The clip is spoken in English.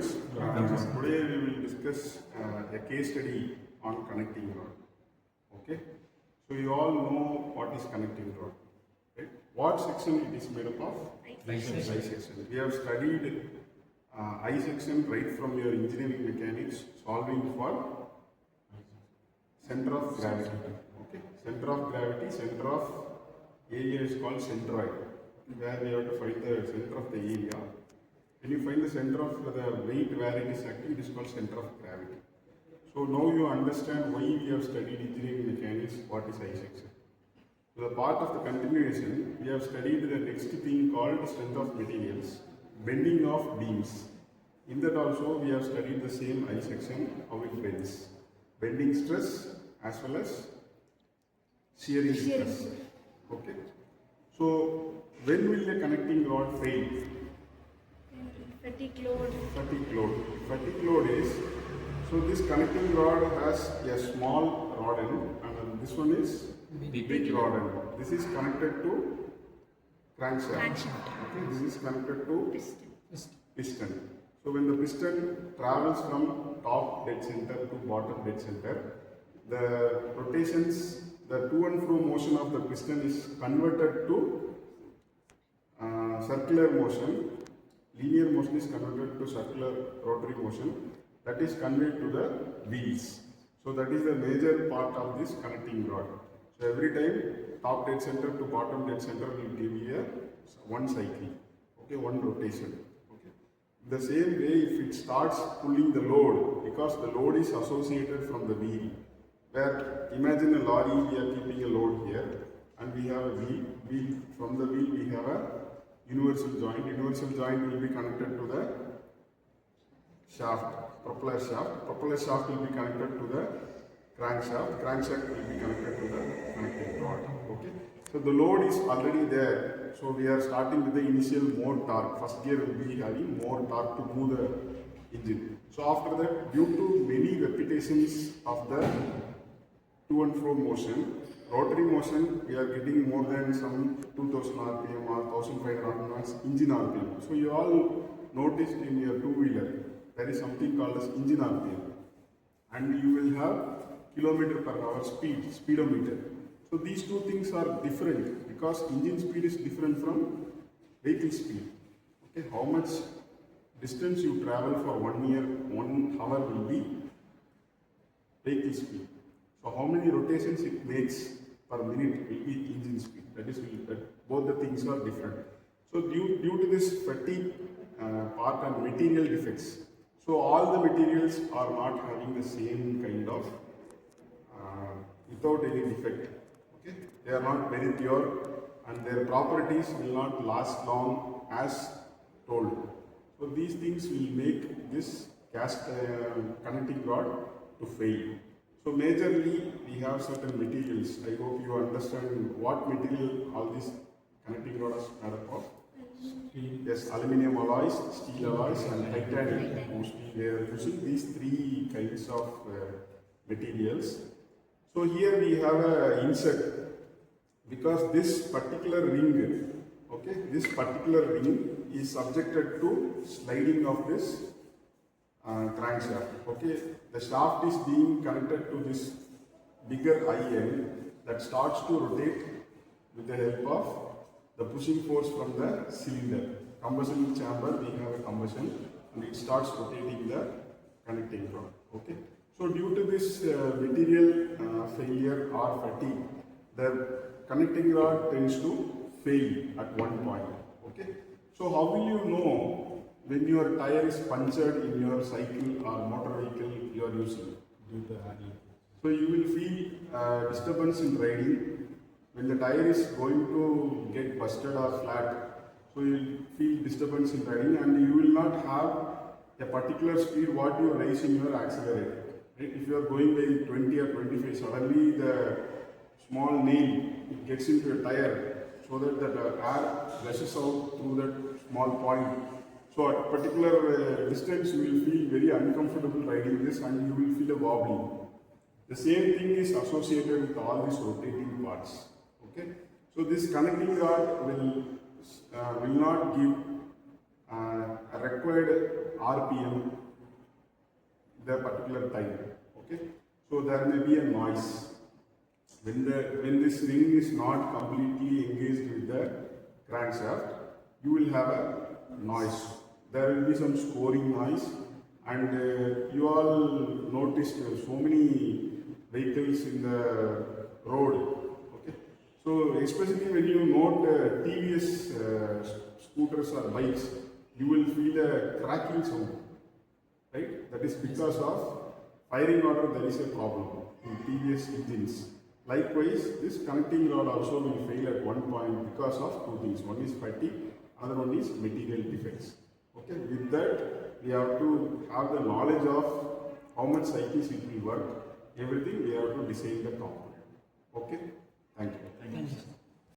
students. Today we will discuss a case study on connecting rod. Okay, so you all know what is connecting rod, right? What section it is made up of? I section. We have studied I section right from your engineering mechanics, solving for center of gravity. Okay, center of gravity, center of area is called centroid, where we have to find the center of the area. When you find the center of the weight where it is acting, it is called center of gravity. So now you understand why we have studied engineering mechanics, what is I section. So the part of the continuation, we have studied the next thing called strength of materials, bending of beams. In that also we have studied the same I section, how it bends. Bending stress as well as shearing stress. Okay. So when will a connecting rod fail? Fatigue load. Fatigue load. Fatigue load is, so this connecting rod has a small rod end and this one is big rod end. This is connected to crankshaft. Okay, this is connected to piston. So when the piston travels from top dead center to bottom dead center, the rotations, the to and fro motion of the piston is converted to circular motion. Linear motion is converted to circular rotary motion, that is conveyed to the wheels. So that is the major part of this connecting rod. So every time top dead center to bottom dead center will give you one cycle, okay, one rotation. Okay. The same way, if it starts pulling the load, because the load is associated from the wheel, where imagine a lorry, we are keeping a load here and we have a wheel, from the wheel we have a universal joint will be connected to the shaft, propeller shaft will be connected to the crankshaft will be connected to the connecting rod. Okay, so the load is already there, so we are starting with the initial more torque. First gear will be having more torque to move the engine. So after that, due to many repetitions of the to and fro motion, rotary motion, we are getting more than some 2000 rpm or 1500 rpm engine rpm. So you all noticed in your two-wheeler, there is something called as engine rpm. And you will have kilometer per hour speedometer. So these two things are different because engine speed is different from vehicle speed. Okay, how much distance you travel for 1 hour will be vehicle speed. So how many rotations it makes per minute will be engine speed. That is, both the things are different. So due to this fatigue part and material defects, so all the materials are not having the same kind of without any defect. Okay, they are not very pure and their properties will not last long as told. So these things will make this cast connecting rod to fail. So majorly we have certain materials. I hope you understand what material all these connecting rods are made up of. Yes, aluminium alloys, steel alloys and titanium. Mostly they are using these three kinds of materials. So here we have an insert because this particular ring, okay, this particular ring is subjected to sliding of this crankshaft. Okay, the shaft is being connected to this bigger eye end that starts to rotate with the help of the pushing force from the cylinder. Combustion chamber, we have a combustion and it starts rotating the connecting rod. Okay, so due to this material failure or fatigue, the connecting rod tends to fail at one point. Okay, so how will you know when your tire is punctured in your cycle or motor vehicle you are using? So you will feel disturbance in riding when the tire is going to get busted or flat. So you will feel disturbance in riding and you will not have a particular speed what you raise in your accelerator. Right? If you are going by 20 or 25, suddenly the small nail it gets into a tire so that the air rushes out through that small point. So at particular distance you will feel very uncomfortable riding this and you will feel a wobbling. The same thing is associated with all these rotating parts. Okay, so this connecting rod will not give required RPM the particular time. Okay, so there may be a noise when this ring is not completely engaged with the crankshaft. You will have a noise. There will be some scoring noise, and you all noticed so many vehicles in the road. Okay, so especially when you note TVS scooters or bikes, you will feel a cracking sound, right? That is because of firing order. There is a problem in TVS engines. Likewise, this connecting rod also will fail at one point because of two things. One is fatigue, other one is material defects. Okay, with that we have to have the knowledge of how much cycles it will work. Everything we have to design the component. Okay, thank you. Thank you.